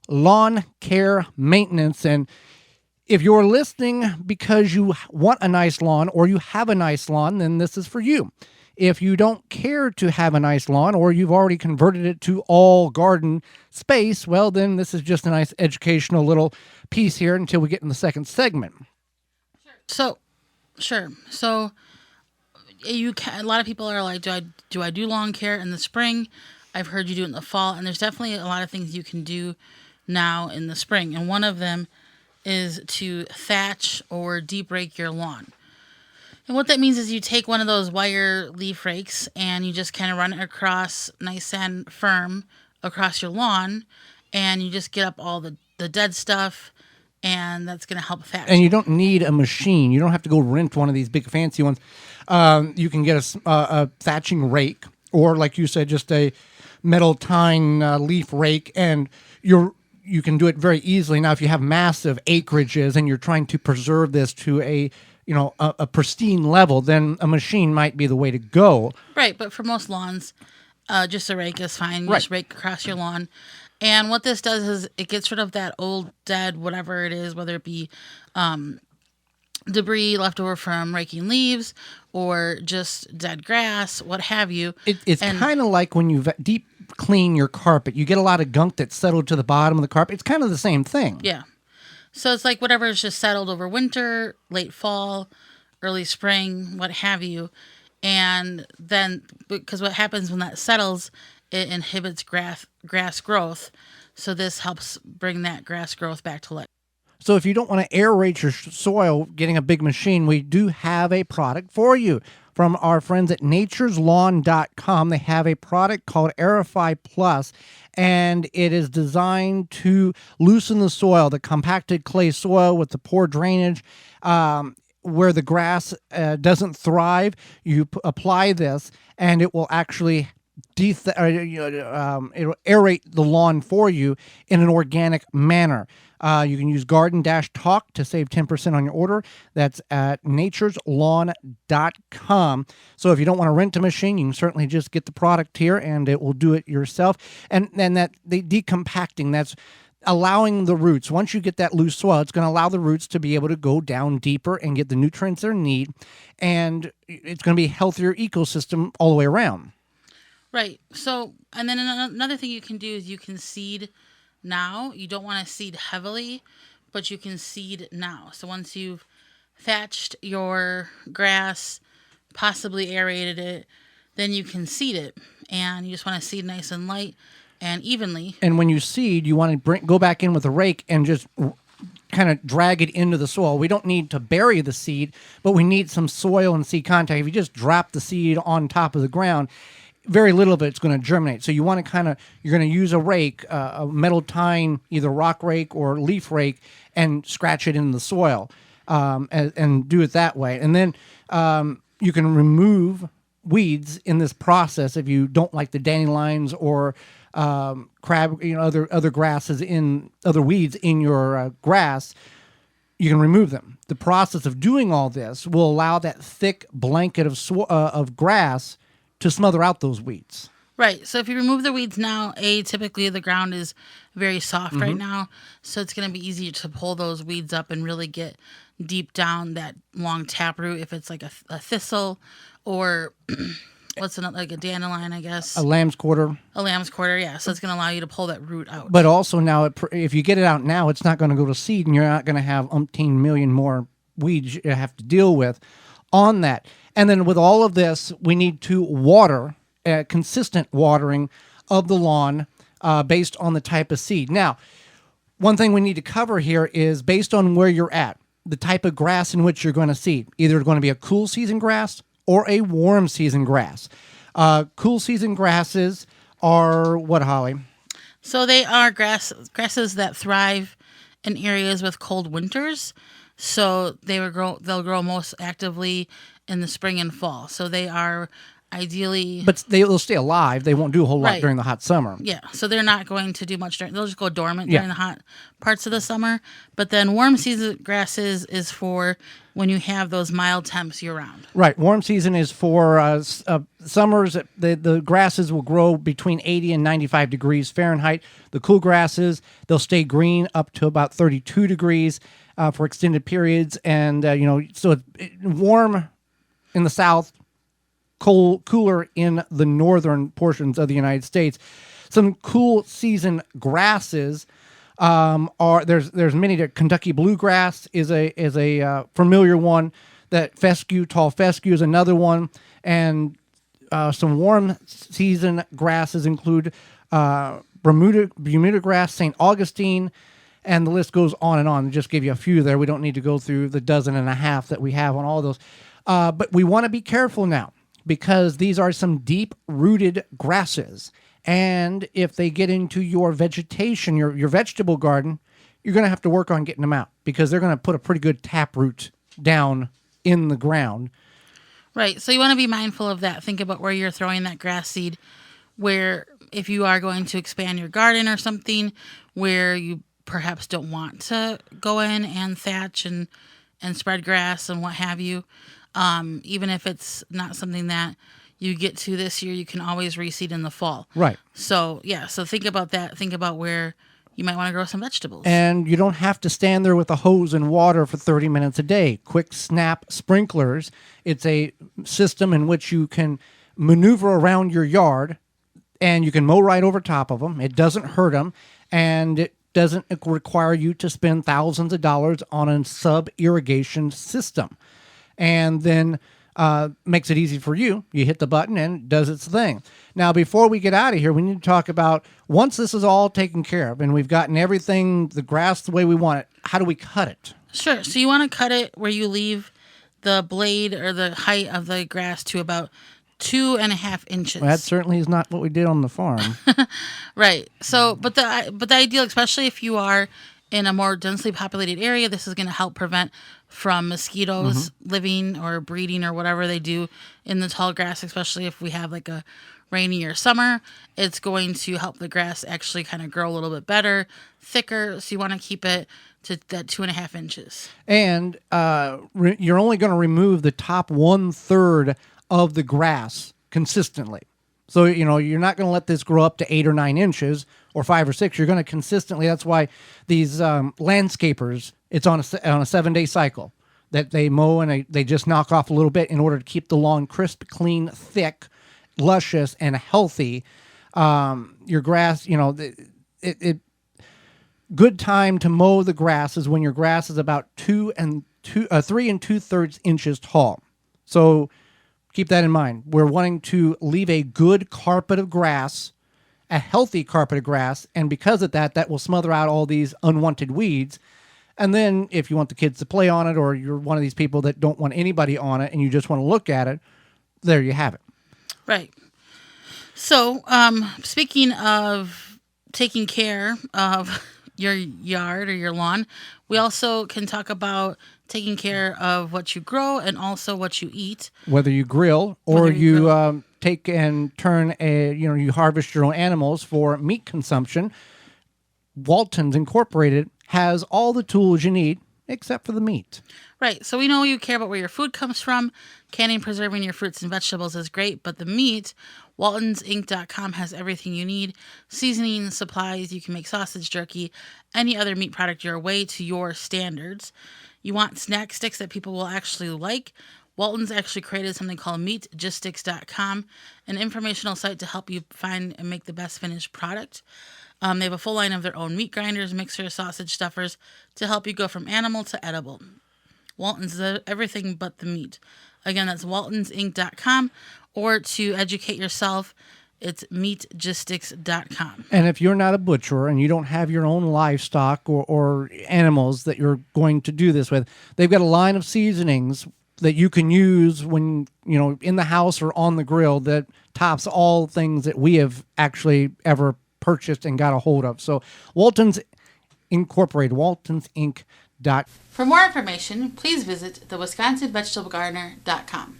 lawn care maintenance. And if you're listening because you want a nice lawn or you have a nice lawn, then this is for you. If you don't care to have a nice lawn or you've already converted it to all garden space, well, then this is just a nice educational little piece here until we get in the second segment. So, sure. So, a lot of people are like, do I do lawn care in the spring? I've heard you do it in the fall, and there's definitely a lot of things you can do now in the spring. And one of them is to thatch or deep rake your lawn. And what that means is you take one of those wire leaf rakes and you just kind of run it across nice and firm across your lawn, and you just get up all the dead stuff, and that's going to help thatch. And you don't need a machine. You don't have to go rent one of these big fancy ones. You can get a thatching rake, or like you said, just a metal tine leaf rake, and you can do it very easily. Now, if you have massive acreages and you're trying to preserve this to a pristine level, then a machine might be the way to go. Right, but for most lawns, just a rake is fine. You Right. just rake across your lawn. And what this does is it gets rid of that old, dead, whatever it is, whether it be debris left over from raking leaves or just dead grass, what have you. It's kind of like when you deep clean your carpet. You get a lot of gunk that's settled to the bottom of the carpet. It's kind of the same thing. Yeah. So it's like whatever is just settled over winter, late fall, early spring, what have you. And then, because what happens when that settles, it inhibits grass growth. So this helps bring that grass growth back to life. So if you don't want to aerate your soil getting a big machine, we do have a product for you. From our friends at natureslawn.com, they have a product called Aerify Plus, and it is designed to loosen the soil, the compacted clay soil with the poor drainage. Where the grass doesn't thrive, you apply this, and it will actually it'll aerate the lawn for you in an organic manner. You can use garden-talk to save 10% on your order. That's at natureslawn.com. So if you don't want to rent a machine, you can certainly just get the product here and it will do it yourself. And then that the decompacting, that's allowing the roots, once you get that loose soil, it's going to allow the roots to be able to go down deeper and get the nutrients they need. And it's going to be a healthier ecosystem all the way around. Right. So, and then another thing you can do is you can seed now. You don't want to seed heavily, but you can seed now. So once you've thatched your grass, possibly aerated it, then you can seed it. And you just want to seed nice and light and evenly. And when you seed, you want to go back in with a rake and just kind of drag it into the soil. We don't need to bury the seed, but we need some soil and seed contact. If you just drop the seed on top of the ground, very little of it's going to germinate. So you want to you're going to use a rake, a metal tine, either rock rake or leaf rake, and scratch it in the soil and do it that way. And then you can remove weeds in this process if you don't like the dandelions or crab, other grasses other weeds in your grass. You can remove them. The process of doing all this will allow that thick blanket of grass to smother out those weeds. Right. So if you remove the weeds now, typically the ground is very soft right now. So it's going to be easier to pull those weeds up and really get deep down that long taproot. If it's like a thistle or what's another, like a dandelion, I guess. A lamb's quarter. A lamb's quarter, yeah. So it's going to allow you to pull that root out. But also now, if you get it out now, it's not going to go to seed and you're not going to have umpteen million more weeds you have to deal with on that. And then with all of this, we need to water, consistent watering of the lawn based on the type of seed. Now, one thing we need to cover here is based on where you're at, the type of grass in which you're going to seed. Either it's going to be a cool season grass or a warm season grass. Cool season grasses are what, Holly? So they are grasses that thrive in areas with cold winters. So they'll grow most actively in the spring and fall. So they are ideally. But they'll stay alive. They won't do a whole lot Right. during the hot summer. Yeah, so they're not going to do much they'll just go dormant Yeah. during the hot parts of the summer. But then warm season grasses is for when you have those mild temps year round. Right. Warm season is for summers. The grasses will grow between 80 and 95 degrees Fahrenheit. The cool grasses, they'll stay green up to about 32 degrees for extended periods. And, so it's warm in the south, cooler in the northern portions of the United States. Some cool season grasses there's many. Kentucky bluegrass is a familiar one. That tall fescue is another one, and some warm season grasses include Bermuda grass, St. Augustine, and the list goes on and on. Just give you a few there. We don't need to go through the dozen and a half that we have on all those, but we want to be careful now because these are some deep-rooted grasses. And if they get into your vegetation, your vegetable garden, you're going to have to work on getting them out because they're going to put a pretty good taproot down in the ground. Right. So you want to be mindful of that. Think about where you're throwing that grass seed, where if you are going to expand your garden or something where you perhaps don't want to go in and thatch and spread grass and what have you, even if it's not something that you get to this year, you can always reseed in the fall. Right. So, so think about that. Think about where you might want to grow some vegetables. And you don't have to stand there with a hose and water for 30 minutes a day. Quick Snap sprinklers. It's a system in which you can maneuver around your yard and you can mow right over top of them. It doesn't hurt them and it doesn't require you to spend thousands of dollars on a sub-irrigation system. And then makes it easy for you. You hit the button and it does its thing. Now, before we get out of here, we need to talk about once this is all taken care of and we've gotten everything, the grass the way we want it, how do we cut it? Sure. So you want to cut it where you leave the blade or the height of the grass to about 2.5 inches. Well, that certainly is not what we did on the farm. Right. So, but the ideal, especially if you are in a more densely populated area, this is going to help prevent from mosquitoes living or breeding or whatever they do in the tall grass, especially if we have like a rainier summer. It's going to help the grass actually kind of grow a little bit better, thicker. So you want to keep it to that 2.5 inches. And you're only going to remove the top 1/3 of the grass consistently. So, you're not going to let this grow up to 8 or 9 inches or 5 or 6. You're going to consistently. That's why these landscapers, it's on a 7-day cycle that they mow and they just knock off a little bit in order to keep the lawn crisp, clean, thick, luscious, and healthy. Your grass, good time to mow the grass is when your grass is about 3 2/3 inches tall. So keep that in mind. We're wanting to leave a good carpet of grass, a healthy carpet of grass, and because of that will smother out all these unwanted weeds. And then if you want the kids to play on it or you're one of these people that don't want anybody on it and you just want to look at it, there you have it. Right. So, speaking of taking care of your yard or your lawn, we also can talk about taking care of what you grow and also what you eat. Whether you grill or you take and turn you harvest your own animals for meat consumption, Walton's Incorporated has all the tools you need except for the meat. Right. So we know you care about where your food comes from. Canning and preserving your fruits and vegetables is great, but the meat, WaltonsInc.com has everything you need. Seasonings, supplies, you can make sausage, jerky, any other meat product your way to your standards. You want snack sticks that people will actually like. Walton's actually created something called MeatGistics.com, an informational site to help you find and make the best finished product. They have a full line of their own meat grinders, mixers, sausage stuffers to help you go from animal to edible. Walton's is everything but the meat. Again, that's WaltonsInc.com, or to educate yourself, it's MeatGistics.com. And if you're not a butcher and you don't have your own livestock or animals that you're going to do this with, they've got a line of seasonings that you can use when, in the house or on the grill that tops all things that we have actually ever purchased and got a hold of. So Walton's Incorporated, WaltonsInc.com. For more information, please visit theWisconsinVegetableGardener.com.